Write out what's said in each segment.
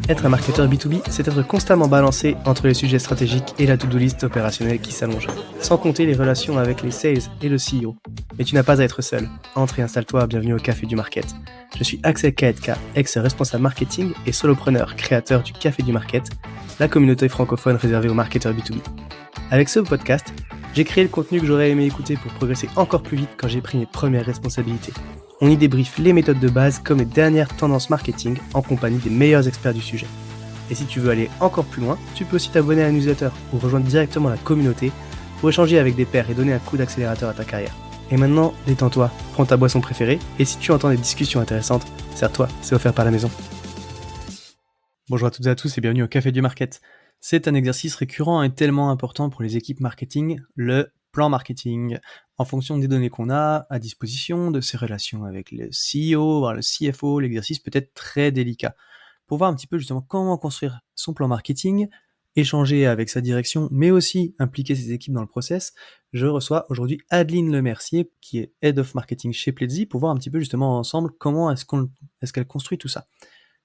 Être un marketeur B2B, c'est être constamment balancé entre les sujets stratégiques et la to-do list opérationnelle qui s'allonge, sans compter les relations avec les sales et le CEO. Mais tu n'as pas à être seul. Entre et installe-toi, bienvenue au Café du Market. Je suis Axel Kaetka, ex-responsable marketing et solopreneur, créateur du Café du Market, la communauté francophone réservée aux marketeurs B2B. Avec ce podcast, j'ai créé le contenu que j'aurais aimé écouter pour progresser encore plus vite quand j'ai pris mes premières responsabilités. On y débriefe les méthodes de base comme les dernières tendances marketing en compagnie des meilleurs experts du sujet. Et si tu veux aller encore plus loin, tu peux aussi t'abonner à la newsletter ou rejoindre directement la communauté pour échanger avec des pairs et donner un coup d'accélérateur à ta carrière. Et maintenant, détends-toi, prends ta boisson préférée et si tu entends des discussions intéressantes, sers-toi, c'est offert par la maison. Bonjour à toutes et à tous et bienvenue au Café du Market. C'est un exercice récurrent et tellement important pour les équipes marketing, le plan marketing. En fonction des données qu'on a à disposition, de ses relations avec le CEO, voire le CFO, l'exercice peut être très délicat. Pour voir un petit peu justement comment construire son plan marketing, échanger avec sa direction, mais aussi impliquer ses équipes dans le process, je reçois aujourd'hui Adeline Lemercier, qui est Head of Marketing chez Pledzi, pour voir un petit peu justement ensemble comment est-ce qu'elle construit tout ça.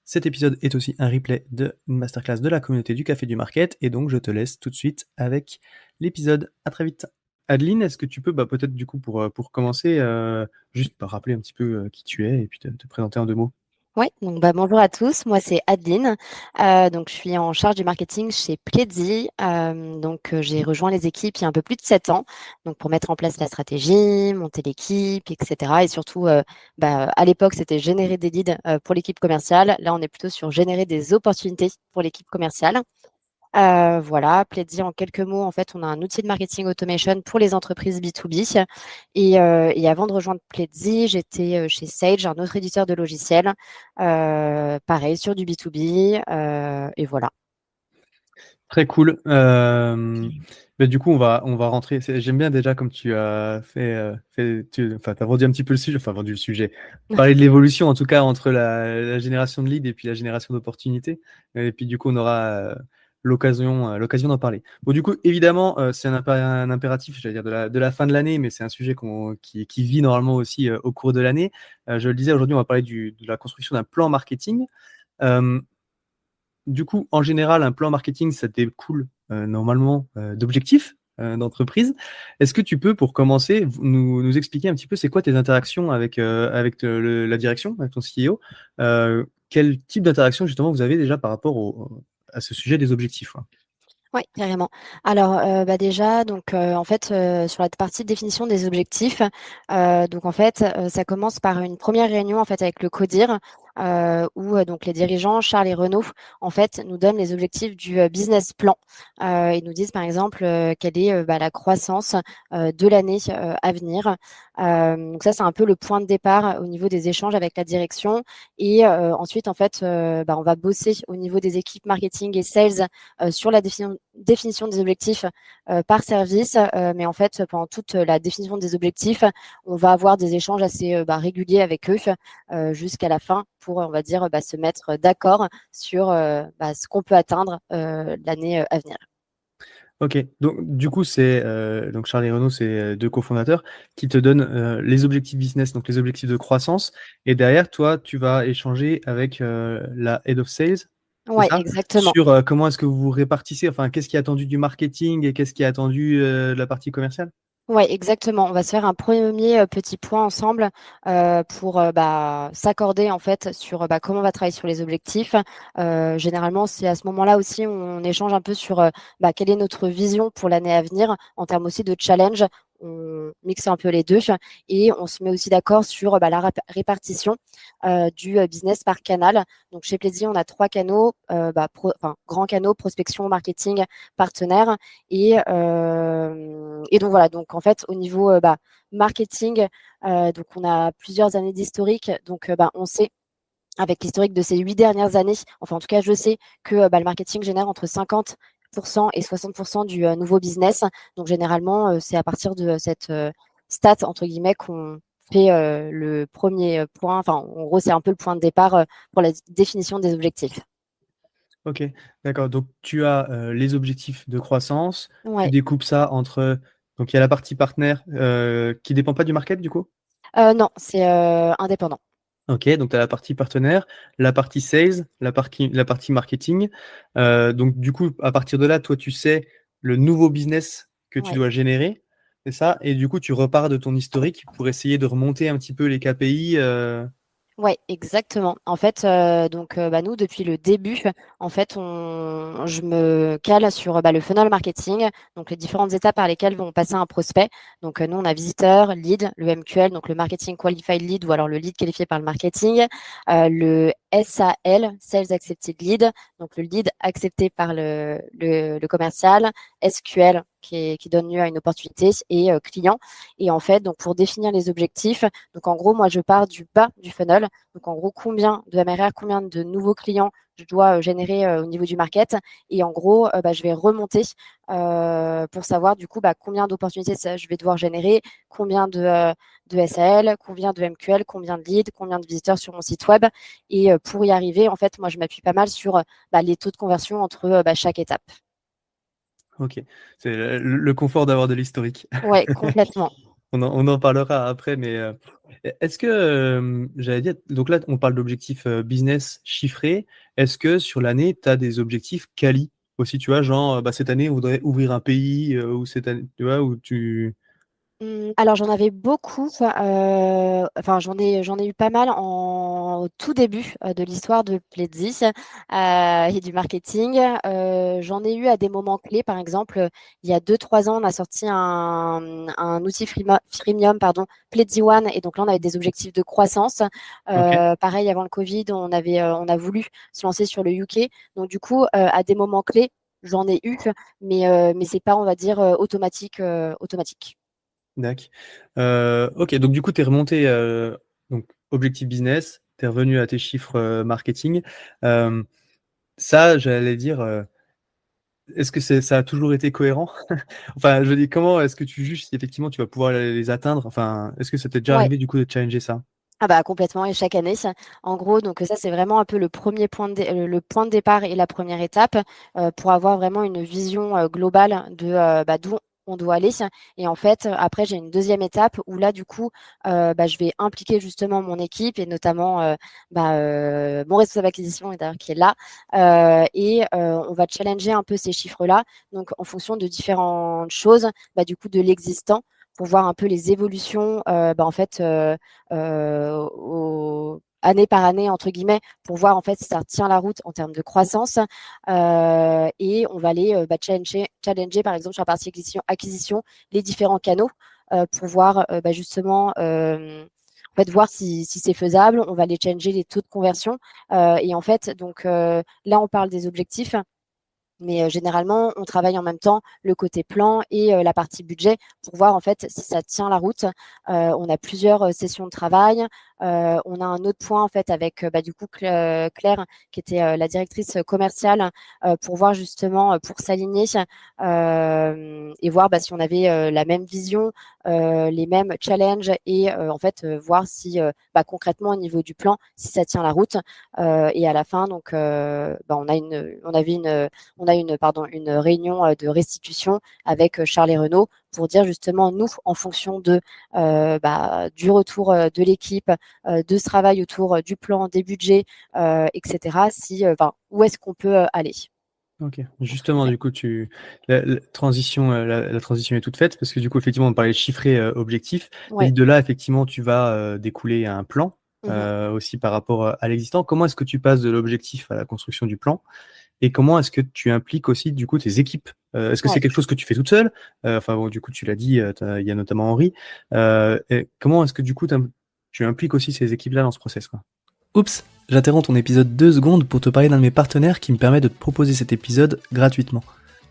Cet épisode est aussi un replay d'une masterclass de la communauté du Café du Market, et donc je te laisse tout de suite avec l'épisode. À très vite. Adeline, est-ce que tu peux peut-être du coup pour commencer, juste rappeler un petit peu qui tu es et puis te présenter en 2 mots? Oui, donc bonjour à tous, moi c'est Adeline, donc je suis en charge du marketing chez Pledzi, j'ai rejoint les équipes il y a un peu plus de 7 ans, donc pour mettre en place la stratégie, monter l'équipe et cetera et surtout, à l'époque c'était générer des leads, pour l'équipe commerciale. Là, on est plutôt sur générer des opportunités pour l'équipe commerciale. Voilà, Pledzi en quelques mots, en fait, on a un outil de marketing automation pour les entreprises B2B et avant de rejoindre Pledzi, j'étais, chez Sage, un autre éditeur de logiciels, pareil sur du B2B, et voilà. Très cool. Du coup, on va rentrer. J'aime bien déjà comme tu as t'as vendu un petit peu le sujet, enfin vendu le sujet. Parler de l'évolution, en tout cas, entre la génération de leads et puis la génération d'opportunités. Et puis du coup, on aura l'occasion d'en parler. Bon, du coup, évidemment, c'est un impératif, j'allais dire, de la fin de l'année, mais c'est un sujet qui vit normalement aussi au cours de l'année. Je le disais, aujourd'hui, on va parler de la construction d'un plan marketing. Du coup, en général, un plan marketing, ça découle normalement d'objectifs d'entreprise. Est-ce que tu peux, pour commencer, nous expliquer un petit peu c'est quoi tes interactions avec la direction, avec ton CEO? Quel type d'interaction justement vous avez déjà par rapport à ce sujet des objectifs, quoi? Ouais, carrément. Alors, déjà, en fait, sur la partie définition des objectifs, ça commence par une première réunion, en fait, avec le CODIR, où, donc les dirigeants, Charles et Renaud, en fait, nous donnent les objectifs du, business plan. Ils nous disent, par exemple, quelle est, la croissance, de l'année, à venir. Donc ça, c'est un peu le point de départ au niveau des échanges avec la direction et ensuite, en fait, on va bosser au niveau des équipes marketing et sales, sur la définition des objectifs par service. Mais en fait, pendant toute la définition des objectifs, on va avoir des échanges assez réguliers avec eux jusqu'à la fin pour, on va dire, se mettre d'accord sur ce qu'on peut atteindre l'année à venir. Ok, donc du coup, c'est donc Charles et Renaud, c'est 2 cofondateurs qui te donnent les objectifs business, donc les objectifs de croissance. Et derrière, toi, tu vas échanger avec la Head of Sales, c'est Ouais, ça? exactement. Sur comment est-ce que vous vous répartissez, enfin, qu'est-ce qui est attendu du marketing et qu'est-ce qui est attendu de la partie commerciale? Ouais, exactement. On va se faire un premier petit point ensemble, pour, s'accorder en fait sur, comment on va travailler sur les objectifs. Généralement, c'est à ce moment-là aussi, on échange un peu sur, quelle est notre vision pour l'année à venir en termes aussi de challenge. On mixe un peu les 2 et on se met aussi d'accord sur, la répartition, du, business par canal. Donc chez Plaisir, on a 3 canaux, grands canaux, prospection, marketing, partenaire et donc voilà, donc en fait, au niveau, marketing, donc on a plusieurs années d'historique. Donc, on sait avec l'historique de ces 8 dernières années, enfin, en tout cas, je sais que, le marketing génère entre 50 et 60 du, nouveau business. Donc généralement, c'est à partir de cette, stat entre guillemets qu'on fait, le premier point. Enfin, en gros, c'est un peu le point de départ, pour la définition des objectifs. Ok, d'accord. Donc tu as les objectifs de croissance, tu Ouais. découpes ça entre. Donc il y a la partie partenaire qui dépend pas du market du coup? Non, c'est indépendant. Ok, donc tu as la partie partenaire, la partie sales, la partie marketing. Donc du coup, à partir de là, toi, tu sais le nouveau business que tu Ouais. dois générer, c'est ça? Et du coup, tu repars de ton historique pour essayer de remonter un petit peu les KPI. Ouais, exactement. En fait, donc, bah, nous, depuis le début, en fait, je me cale sur le funnel marketing, donc les différentes étapes par lesquelles vont passer un prospect. Donc, nous, on a visiteur, lead, le MQL, donc le marketing qualified lead, ou alors le lead qualifié par le marketing, le SAL, Sales Accepted Lead, donc le lead accepté par le commercial, SQL qui donne lieu à une opportunité, et client. Et en fait, donc pour définir les objectifs, donc en gros, moi, je pars du bas du funnel. Donc, en gros, combien de MRR, combien de nouveaux clients je dois générer au niveau du market. Et en gros, bah, je vais remonter pour savoir du coup combien d'opportunités je vais devoir générer, combien de SAL, combien de MQL, combien de leads, combien de visiteurs sur mon site web. Et pour y arriver, en fait, moi, je m'appuie pas mal sur les taux de conversion entre chaque étape. Ok, c'est le confort d'avoir de l'historique. Ouais, complètement. On en parlera après, mais est-ce que, j'allais dire, donc là, on parle d'objectifs business chiffrés. Est-ce que sur l'année, tu as des objectifs quali aussi, tu vois, genre, bah, cette année, on voudrait ouvrir un pays, ou cette année, tu vois, où tu... Alors j'en avais beaucoup, enfin j'en ai eu pas mal au tout début de l'histoire de Pledzi et du marketing. J'en ai eu à des moments clés, par exemple, il y a 2-3 ans, on a sorti un outil freemium, pardon, Pledzi One, et donc là on avait des objectifs de croissance. Ok, Pareil, avant le Covid, on a voulu se lancer sur le UK. Donc du coup, à des moments clés, j'en ai eu, mais c'est pas, on va dire, automatique. d'accord. Ok, donc du coup, tu es remonté, donc, objectif business, tu es revenu à tes chiffres marketing. Euh, Ça, j'allais dire, est-ce que ça a toujours été cohérent? Enfin, je dis, comment est-ce que tu juges si effectivement tu vas pouvoir les atteindre? Enfin, est-ce que ça t'est déjà Ouais. arrivé du coup de challenger ça? Ah bah complètement, et chaque année, en gros, donc ça c'est vraiment un peu le premier point le point de départ et la première étape pour avoir vraiment une vision globale de d'où on doit aller. Et en fait, après j'ai une deuxième étape où là du coup, je vais impliquer justement mon équipe, et notamment mon responsable acquisition, et d'ailleurs qui est là, et on va challenger un peu ces chiffres-là. Donc en fonction de différentes choses, du coup de l'existant, pour voir un peu les évolutions, en fait. Année par année, entre guillemets, pour voir en fait si ça tient la route en termes de croissance. Et on va aller challenger, par exemple, sur la partie acquisition les différents canaux pour voir justement, en fait, voir si c'est faisable. On va aller challenger les taux de conversion. Et en fait, donc là, on parle des objectifs. Mais généralement, on travaille en même temps le côté plan et la partie budget pour voir en fait si ça tient la route. On a plusieurs sessions de travail. On a un autre point en fait avec du coup Claire, qui était la directrice commerciale, pour voir justement, pour s'aligner et voir si on avait la même vision, les mêmes challenges, et en fait voir si concrètement au niveau du plan, si ça tient la route. Et à la fin, donc, on a une réunion de restitution avec Charles et Renaud pour dire justement, nous, en fonction du retour de l'équipe, de ce travail autour du plan, des budgets, etc., où est-ce qu'on peut aller. Ok, Entre guillemets. justement, du coup, la transition, la transition est toute faite parce que du coup, effectivement, on parlait chiffré objectif. Et Ouais. de là, effectivement, tu vas découler un plan Mhm. aussi par rapport à l'existant. Comment est-ce que tu passes de l'objectif à la construction du plan? Et comment est-ce que tu impliques aussi du coup tes équipes? Est-ce que c'est Ouais. quelque chose que tu fais toute seule? Enfin bon, du coup, tu l'as dit, il y a notamment Henri. Et comment est-ce que du coup tu impliques aussi ces équipes-là dans ce process, quoi? Oups, j'interromps ton épisode 2 secondes pour te parler d'un de mes partenaires qui me permet de te proposer cet épisode gratuitement.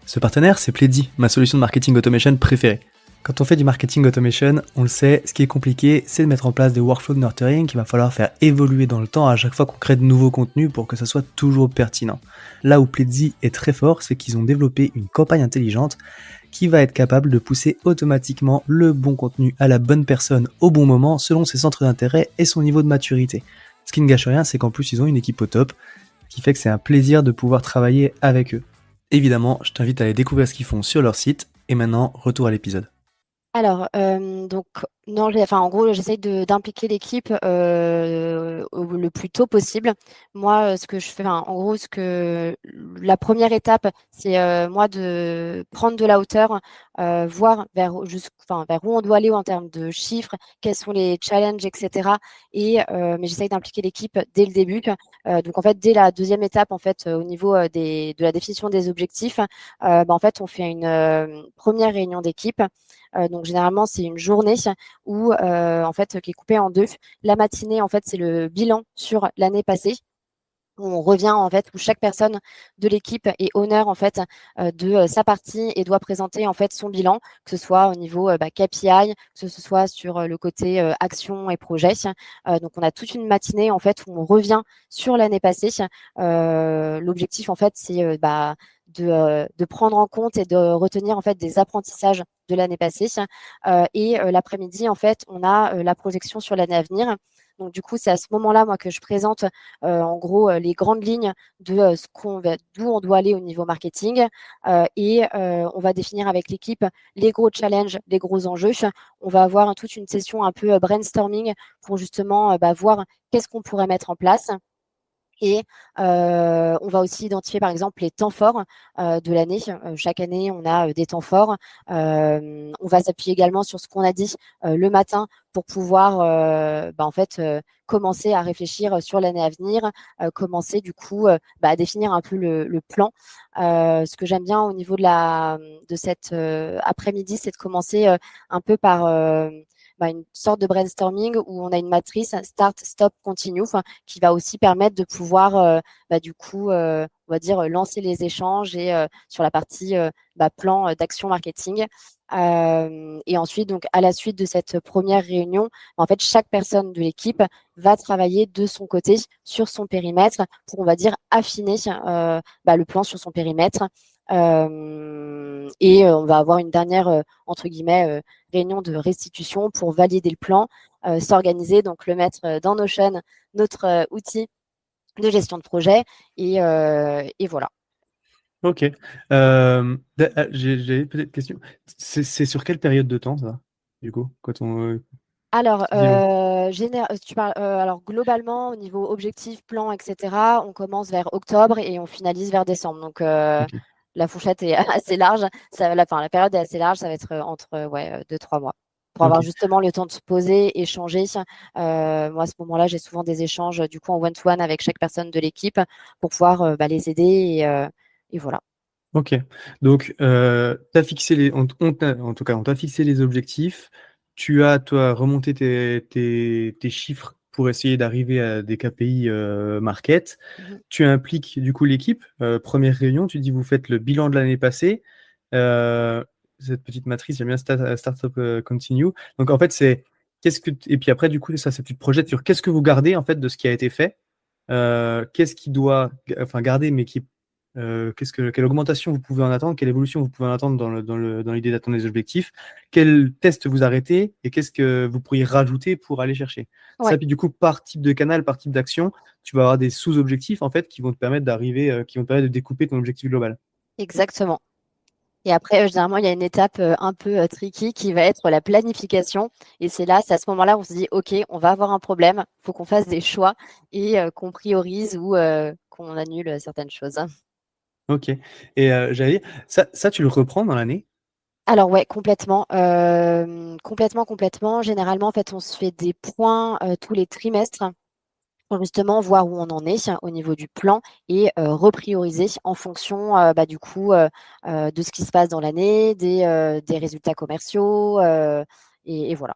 Ce partenaire, c'est Pledzi, ma solution de marketing automation préférée. Quand on fait du marketing automation, on le sait, ce qui est compliqué, c'est de mettre en place des workflows de nurturing qu'il va falloir faire évoluer dans le temps à chaque fois qu'on crée de nouveaux contenus pour que ça soit toujours pertinent. Là où Pledzi est très fort, c'est qu'ils ont développé une campagne intelligente qui va être capable de pousser automatiquement le bon contenu à la bonne personne au bon moment selon ses centres d'intérêt et son niveau de maturité. Ce qui ne gâche rien, c'est qu'en plus ils ont une équipe au top, ce qui fait que c'est un plaisir de pouvoir travailler avec eux. Évidemment, je t'invite à aller découvrir ce qu'ils font sur leur site, et maintenant, retour à l'épisode. Alors, donc Non, en gros, j'essaye d'impliquer l'équipe le plus tôt possible. Moi, ce que je fais, en gros, la première étape, c'est moi de prendre de la hauteur, voir vers où on doit aller en termes de chiffres, quels sont les challenges, etc. Mais j'essaye d'impliquer l'équipe dès le début. Donc, en fait, dès la deuxième étape, en fait, au niveau de la définition des objectifs, en fait, on fait une première réunion d'équipe. Donc, généralement, c'est une journée où en fait qui est coupé en deux. La matinée, en fait, c'est le bilan sur l'année passée. Où on revient en fait où chaque personne de l'équipe est honneur en fait de sa partie et doit présenter en fait son bilan, que ce soit au niveau KPI, que ce soit sur le côté action et projet. Donc on a toute une matinée en fait où on revient sur l'année passée. L'objectif en fait c'est de prendre en compte et de retenir en fait des apprentissages de l'année passée. L'après-midi en fait on a la projection sur l'année à venir. Donc du coup, c'est à ce moment-là, moi, que je présente en gros les grandes lignes de d'où on doit aller au niveau marketing. On va définir avec l'équipe les gros challenges, les gros enjeux. On va avoir toute une session un peu brainstorming pour justement voir qu'est-ce qu'on pourrait mettre en place. Et on va aussi identifier, par exemple, les temps forts de l'année. Chaque année, on a des temps forts. On va s'appuyer également sur ce qu'on a dit le matin pour pouvoir en fait commencer à réfléchir sur l'année à venir, commencer du coup à définir un peu le plan. Ce que j'aime bien au niveau de cette après-midi, c'est de commencer un peu par une sorte de brainstorming où on a une matrice start, stop, continue, qui va aussi permettre de pouvoir du coup, on va dire lancer les échanges et sur la partie plan d'action marketing. Et ensuite, donc à la suite de cette première réunion, en fait, chaque personne de l'équipe va travailler de son côté sur son périmètre pour, on va dire, affiner le plan sur son périmètre. On va avoir une dernière, entre guillemets, réunion de restitution pour valider le plan, s'organiser, donc le mettre dans Notion, notre outil de gestion de projet, et voilà. Ok. J'ai peut-être une question. C'est sur quelle période de temps, ça, du coup, quand on Alors, dit on- tu parles, alors globalement, au niveau objectif, plan, etc., on commence vers octobre et on finalise vers décembre. Donc, Ok. la fourchette est assez large. La période est assez large. Ça va être entre 2-3 mois pour avoir Ok. justement le temps de se poser, échanger. Moi, à ce moment-là, j'ai souvent des échanges du coup en one-to-one avec chaque personne de l'équipe pour pouvoir les aider et voilà. Ok. Donc, t'as fixé en tout cas, on t'a fixé les objectifs. Tu as, toi, remonté tes chiffres pour essayer d'arriver à des KPI market. Mhm. Tu impliques du coup l'équipe. Première réunion, tu dis vous faites le bilan de l'année passée. Euh, cette petite matrice, j'aime bien Startup Continue. Donc en fait, c'est et puis après, du coup, ça, tu te projettes sur qu'est-ce que vous gardez en fait de ce qui a été fait. Qu'est-ce qui doit, enfin garder, mais quelle augmentation vous pouvez en attendre, quelle évolution vous pouvez en attendre dans l'idée d'atteindre les objectifs, quel test vous arrêtez et qu'est-ce que vous pourriez rajouter pour aller chercher. Ouais, Ça, puis du coup, par type de canal, par type d'action, tu vas avoir des sous-objectifs en fait qui vont te permettre qui vont te permettre de découper ton objectif global. exactement. Et après, généralement, il y a une étape un peu tricky qui va être la planification. Et c'est à ce moment-là, on se dit, OK, on va avoir un problème, il faut qu'on fasse des choix et qu'on priorise ou qu'on annule certaines choses. Ok. Et j'allais dire, ça, tu le reprends dans l'année? Alors ouais, complètement, complètement, complètement. Généralement, en fait, on se fait des points tous les trimestres pour justement voir où on en est au niveau du plan et reprioriser en fonction du coup de ce qui se passe dans l'année, des résultats commerciaux et voilà.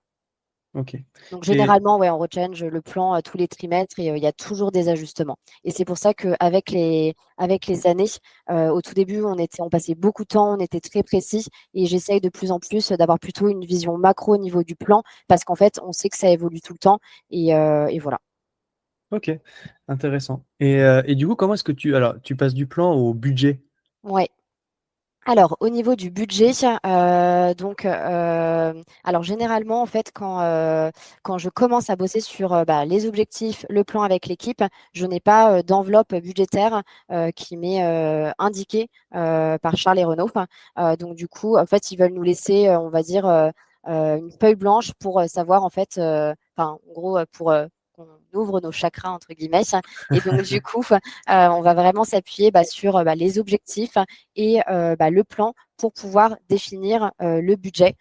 Ok. Donc Et généralement, ouais, on rechange le plan tous les trimestres et il y a toujours des ajustements. Et c'est pour ça qu'avec avec les années, au tout début, on passait beaucoup de temps, on était très précis et j'essaye de plus en plus d'avoir plutôt une vision macro au niveau du plan parce qu'en fait, on sait que ça évolue tout le temps et voilà. ok, intéressant. Et du coup, comment est-ce que alors, tu passes du plan au budget? Ouais. Alors, au niveau du budget, alors généralement, en fait, quand je commence à bosser sur les objectifs, le plan avec l'équipe, je n'ai pas d'enveloppe budgétaire qui m'est indiquée par Charles et Renaud. Donc, du coup, en fait, ils veulent nous laisser, on va dire, une feuille blanche pour savoir en fait, en gros, pour qu'on ouvre nos chakras entre guillemets. Et donc du coup, on va vraiment s'appuyer sur les objectifs et le plan pour pouvoir définir le budget.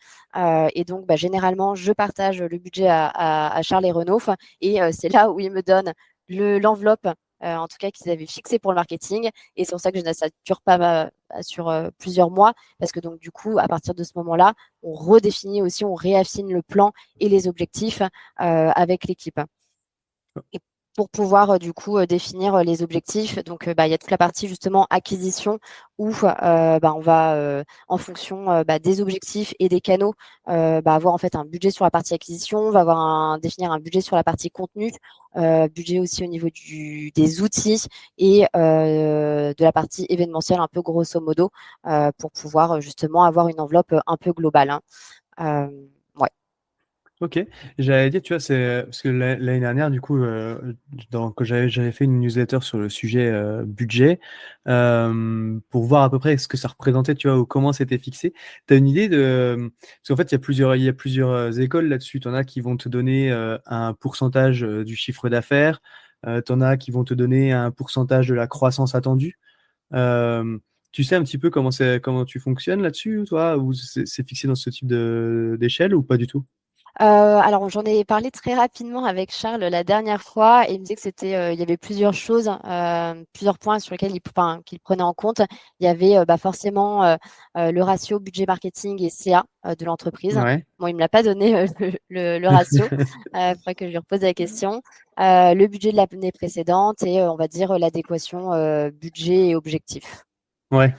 Et donc, généralement, je partage le budget à Charles et Renaud et c'est là où ils me donnent l'enveloppe, en tout cas, qu'ils avaient fixée pour le marketing. Et c'est pour ça que je ne sature pas sur plusieurs mois parce que donc, du coup, à partir de ce moment-là, on redéfinit aussi, on réaffine le plan et les objectifs avec l'équipe. Et pour pouvoir du coup définir les objectifs, donc il y a toute la partie justement acquisition où on va en fonction des objectifs et des canaux avoir en fait un budget sur la partie acquisition, on va définir un budget sur la partie contenu, budget aussi au niveau des outils et de la partie événementielle un peu grosso modo pour pouvoir justement avoir une enveloppe un peu globale, hein. Ouais. Ok, j'allais dire, tu vois, c'est parce que l'année dernière, du coup, que j'avais fait une newsletter sur le sujet budget pour voir à peu près ce que ça représentait, tu vois, ou comment c'était fixé. Tu as une idée parce qu'en fait, il y a plusieurs écoles là-dessus. Tu en as qui vont te donner un pourcentage du chiffre d'affaires, tu en as qui vont te donner un pourcentage de la croissance attendue. Euh, Tu sais un petit peu comment tu fonctionnes là-dessus, toi, ou c'est fixé dans ce type d'échelle ou pas du tout? Alors j'en ai parlé très rapidement avec Charles la dernière fois et il me disait que il y avait plusieurs choses, plusieurs points sur lesquels qu'il prenait en compte. Il y avait forcément le ratio budget marketing et CA de l'entreprise. Ouais. Bon, il me l'a pas donné le ratio. Il faudrait que je lui repose la question. Le budget de l'année précédente et on va dire l'adéquation budget et objectif. Ouais.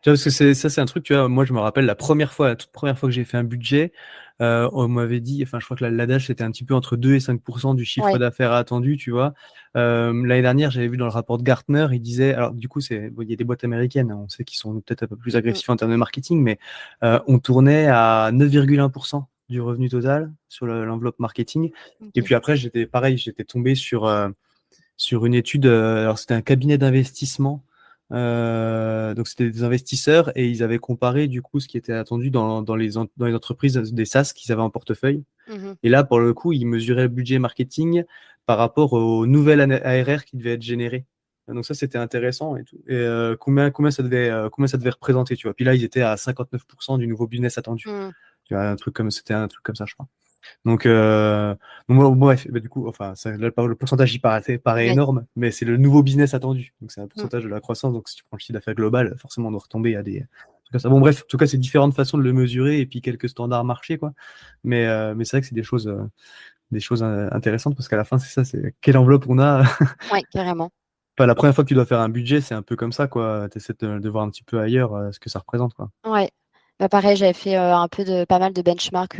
Tu vois, parce que c'est un truc, tu vois, moi je me rappelle la toute première fois que j'ai fait un budget, on m'avait dit, enfin je crois que l'adage c'était un petit peu entre 2 et 5% du chiffre Ouais. d'affaires attendu, tu vois. L'année dernière, j'avais vu dans le rapport de Gartner, il disait, alors du coup, bon, il y a des boîtes américaines, hein, on sait qu'ils sont peut-être un peu plus Mm. agressifs en termes de marketing, mais on tournait à 9,1% du revenu total sur l'enveloppe marketing. Et Ok. puis après, j'étais tombé sur une étude, alors c'était un cabinet d'investissement, donc c'était des investisseurs et ils avaient comparé du coup ce qui était attendu dans les entreprises des SaaS qu'ils avaient en portefeuille. Mhm. Et là, pour le coup, ils mesuraient le budget marketing par rapport aux nouvelles ARR qui devaient être générées. Donc ça, c'était intéressant et tout. Et combien ça devait représenter, tu vois. Puis là, ils étaient à 59% du nouveau business attendu. Mm. Tu vois, c'était un truc comme ça, je crois. Donc, bref, bah, du coup, enfin, le pourcentage il paraît Ouais. énorme, mais c'est le nouveau business attendu. Donc, c'est un Mm. pourcentage de la croissance. Donc, si tu prends le chiffre d'affaires global, forcément, on doit retomber à des trucs comme ça. Bon, bref, en tout cas, c'est différentes façons de le mesurer et puis quelques standards marchés, quoi. Mais c'est vrai que c'est des choses intéressantes parce qu'à la fin, c'est ça, c'est quelle enveloppe on a. Ouais, carrément. Enfin, la première fois que tu dois faire un budget, c'est un peu comme ça, quoi. Tu essaies de voir un petit peu ailleurs ce que ça représente, quoi. Ouais. Pareil, j'avais fait pas mal de benchmarks,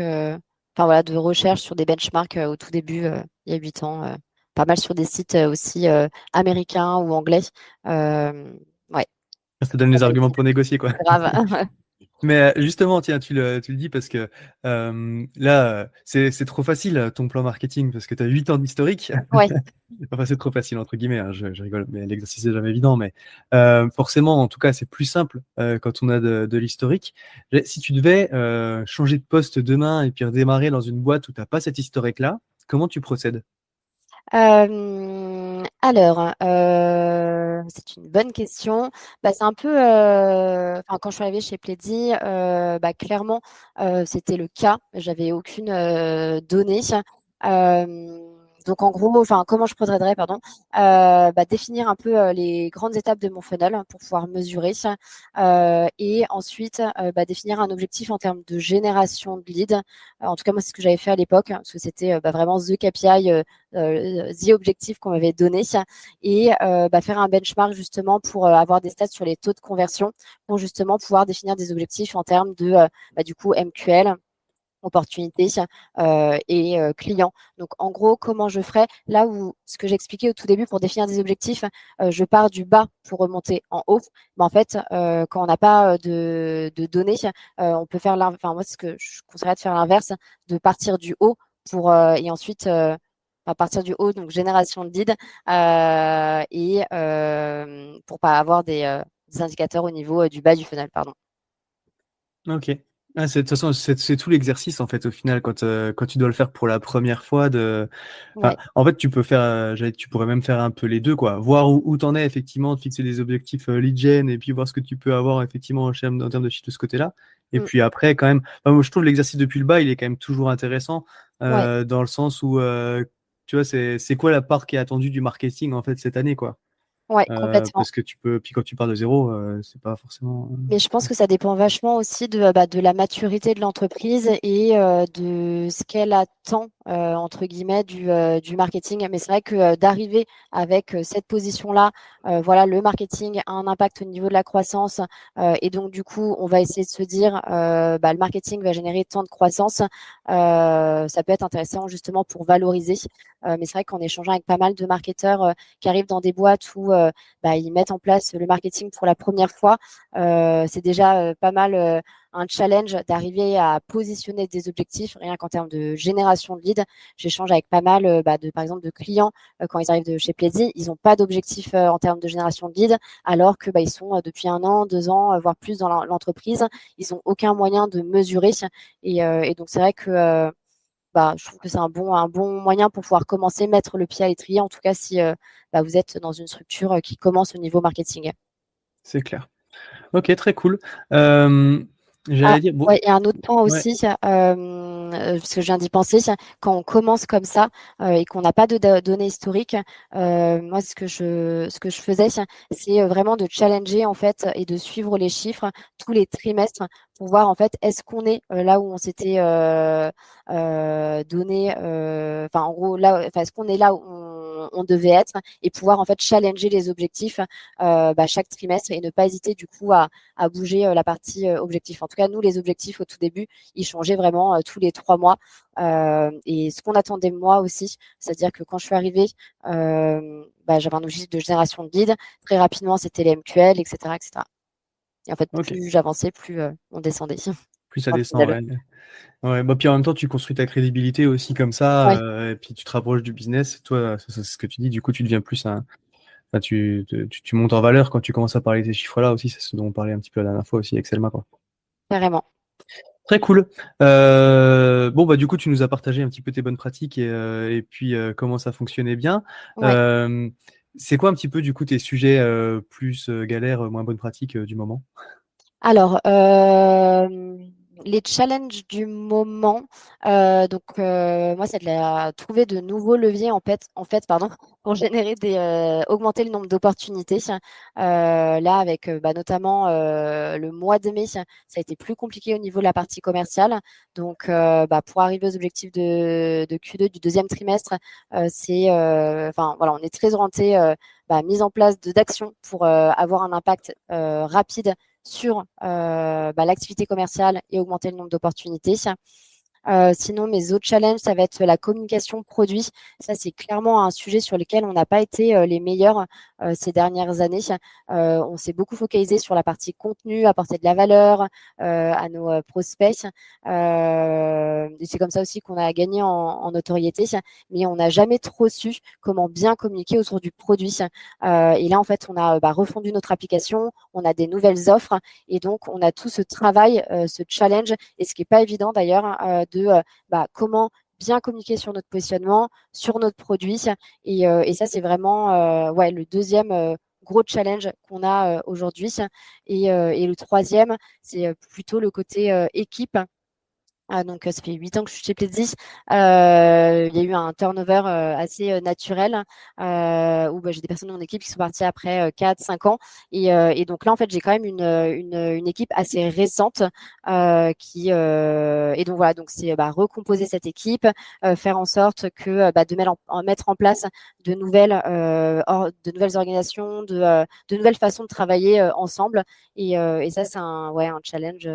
voilà, de recherche sur des benchmarks au tout début, il y a 8 ans, pas mal sur des sites aussi américains ou anglais. Euh, ouais, Ça te donne ça les fait arguments pour négocier, quoi. grave. Mais justement, tiens, tu le dis parce que là, c'est trop facile ton plan marketing parce que tu as 8 ans d'historique. Ouais. Enfin, c'est trop facile, entre guillemets, hein, je rigole, mais l'exercice n'est jamais évident. Mais forcément, en tout cas, c'est plus simple quand on a de l'historique. Si tu devais changer de poste demain et puis redémarrer dans une boîte où tu n'as pas cet historique-là, comment tu procèdes? Alors, c'est une bonne question. C'est un peu, quand je suis arrivée chez Pledzi, clairement, c'était le cas. J'avais aucune donnée. Donc, en gros, comment je procéderais, pardon, définir un peu les grandes étapes de mon funnel pour pouvoir mesurer et ensuite définir un objectif en termes de génération de leads. En tout cas, moi, c'est ce que j'avais fait à l'époque, parce que c'était vraiment the KPI, the objectif qu'on m'avait donné et faire un benchmark justement pour avoir des stats sur les taux de conversion pour justement pouvoir définir des objectifs en termes de du coup MQL opportunités et clients. Donc, en gros, comment je ferais là où ce que j'expliquais au tout début pour définir des objectifs, je pars du bas pour remonter en haut. En fait, quand on n'a pas de données, on peut faire l'inverse. Enfin, moi, c'est ce que je conseillerais de faire l'inverse, de partir du haut pour et ensuite partir du haut, donc génération de leads et pour pas avoir des indicateurs au niveau du bas du funnel, pardon. Ok. Ah, de toute façon, c'est tout l'exercice en fait au final quand tu dois le faire pour la première fois Ouais. en fait tu peux faire tu pourrais même faire un peu les deux quoi, voir où t'en es effectivement, de fixer des objectifs lead gen et puis voir ce que tu peux avoir effectivement en termes de chiffre de ce côté-là. Et Mmh. puis après quand même, moi je trouve l'exercice depuis le bas il est quand même toujours intéressant Ouais. dans le sens où tu vois c'est quoi la part qui est attendue du marketing en fait cette année quoi. Ouais, complètement. Parce que puis quand tu pars de zéro c'est pas forcément. Mais je pense que ça dépend vachement aussi de la maturité de l'entreprise et de ce qu'elle attend, entre guillemets, du marketing. Mais c'est vrai que d'arriver avec cette position-là, voilà, le marketing a un impact au niveau de la croissance et donc du coup, on va essayer de se dire, le marketing va générer tant de croissance. Ça peut être intéressant justement pour valoriser. Mais c'est vrai qu'en échangeant avec pas mal de marketeurs qui arrivent dans des boîtes où ils mettent en place le marketing pour la première fois, c'est déjà pas mal un challenge d'arriver à positionner des objectifs, rien qu'en termes de génération de leads. J'échange avec pas mal par exemple, de clients quand ils arrivent de chez Pledzi, ils n'ont pas d'objectif en termes de génération de leads, alors que ils sont depuis 1 an, 2 ans, voire plus dans l'entreprise. Ils n'ont aucun moyen de mesurer. Et donc, c'est vrai que je trouve que c'est un bon moyen pour pouvoir commencer, mettre le pied à l'étrier, en tout cas si vous êtes dans une structure qui commence au niveau marketing. C'est clair. Ok, très cool. Ah, J'allais dire, bon, ouais, et un autre point ouais, aussi, parce que je viens d'y penser, quand on commence comme ça et qu'on n'a pas de données historiques, moi, ce que je faisais, c'est vraiment de challenger en fait et de suivre les chiffres tous les trimestres pour voir en fait est-ce qu'on est là où on s'était donné, enfin en gros là, enfin est-ce qu'on est là où on devait être et pouvoir en fait challenger les objectifs chaque trimestre et ne pas hésiter du coup à bouger la partie objectif. En tout cas, nous, les objectifs au tout début, ils changeaient vraiment tous les 3 mois. Et ce qu'on attendait de moi aussi, c'est-à-dire que quand je suis arrivée, j'avais un objectif de génération de leads. Très rapidement, c'était les MQL, etc., etc. Et en fait, ok. plus j'avançais, plus on descendait Plus ça dans le descend, tunnel. ouais. Ouais, bah, puis en même temps, tu construis ta crédibilité aussi comme ça, Ouais, et puis tu te rapproches du business. Toi, c'est ce que tu dis, du coup, tu deviens plus un. Enfin, tu montes en valeur quand tu commences à parler de ces chiffres-là aussi. C'est ce dont on parlait un petit peu la dernière fois aussi avec Selma, quoi. carrément. Très cool. Bon, bah, du coup, tu nous as partagé un petit peu tes bonnes pratiques et puis comment ça fonctionnait bien. Ouais. Euh, c'est quoi un petit peu, du coup, tes sujets plus galères, moins bonnes pratiques du moment? Alors, les challenges du moment, moi, c'est trouver de nouveaux leviers en fait, pardon, pour générer augmenter le nombre d'opportunités. Là, avec notamment le mois de mai, ça a été plus compliqué au niveau de la partie commerciale. Donc, pour arriver aux objectifs de Q2 du deuxième trimestre, on est très orienté mise en place d'actions pour avoir un impact rapide sur l'activité commerciale et augmenter le nombre d'opportunités. Sinon, mes autres challenges, ça va être la communication produit. Ça, c'est clairement un sujet sur lequel on n'a pas été les meilleurs ces dernières années. On s'est beaucoup focalisé sur la partie contenu, apporter de la valeur à nos prospects. Et c'est comme ça aussi qu'on a gagné en notoriété, mais on n'a jamais trop su comment bien communiquer autour du produit. Et là, en fait, on a refondu notre application, on a des nouvelles offres, et donc on a tout ce travail, ce challenge, et ce qui n'est pas évident d'ailleurs, comment bien communiquer sur notre positionnement, sur notre produit. Et ça, c'est vraiment le deuxième gros challenge qu'on a aujourd'hui. Et le troisième, c'est plutôt le côté équipe. Donc, ça fait 8 ans que je suis chez Pledzi. Il y a eu un turnover assez naturel où j'ai des personnes dans mon équipe qui sont parties après 4-5 ans. Et donc là, en fait, j'ai quand même une équipe assez récente et donc voilà, donc c'est recomposer cette équipe, faire en sorte que mettre en place de nouvelles organisations, de nouvelles façons de travailler ensemble. Et ça, c'est un challenge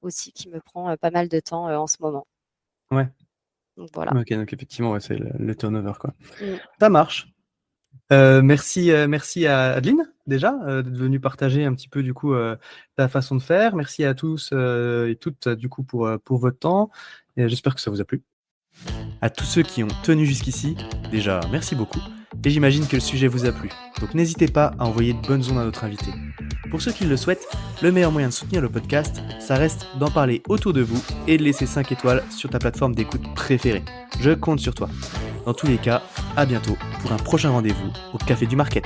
aussi qui me prend pas mal de temps en ce moment. Ouais. Donc voilà. Ok, donc effectivement, ouais, c'est le turnover, quoi. Mm. Ça marche. Merci à Adeline, déjà, d'être venue partager un petit peu, du coup, ta façon de faire. Merci à tous et toutes, du coup, pour votre temps. Et j'espère que ça vous a plu. À tous ceux qui ont tenu jusqu'ici, déjà, merci beaucoup. Et j'imagine que le sujet vous a plu. Donc n'hésitez pas à envoyer de bonnes ondes à notre invité. Pour ceux qui le souhaitent, le meilleur moyen de soutenir le podcast, ça reste d'en parler autour de vous et de laisser 5 étoiles sur ta plateforme d'écoute préférée. Je compte sur toi. Dans tous les cas, à bientôt pour un prochain rendez-vous au Café du Market.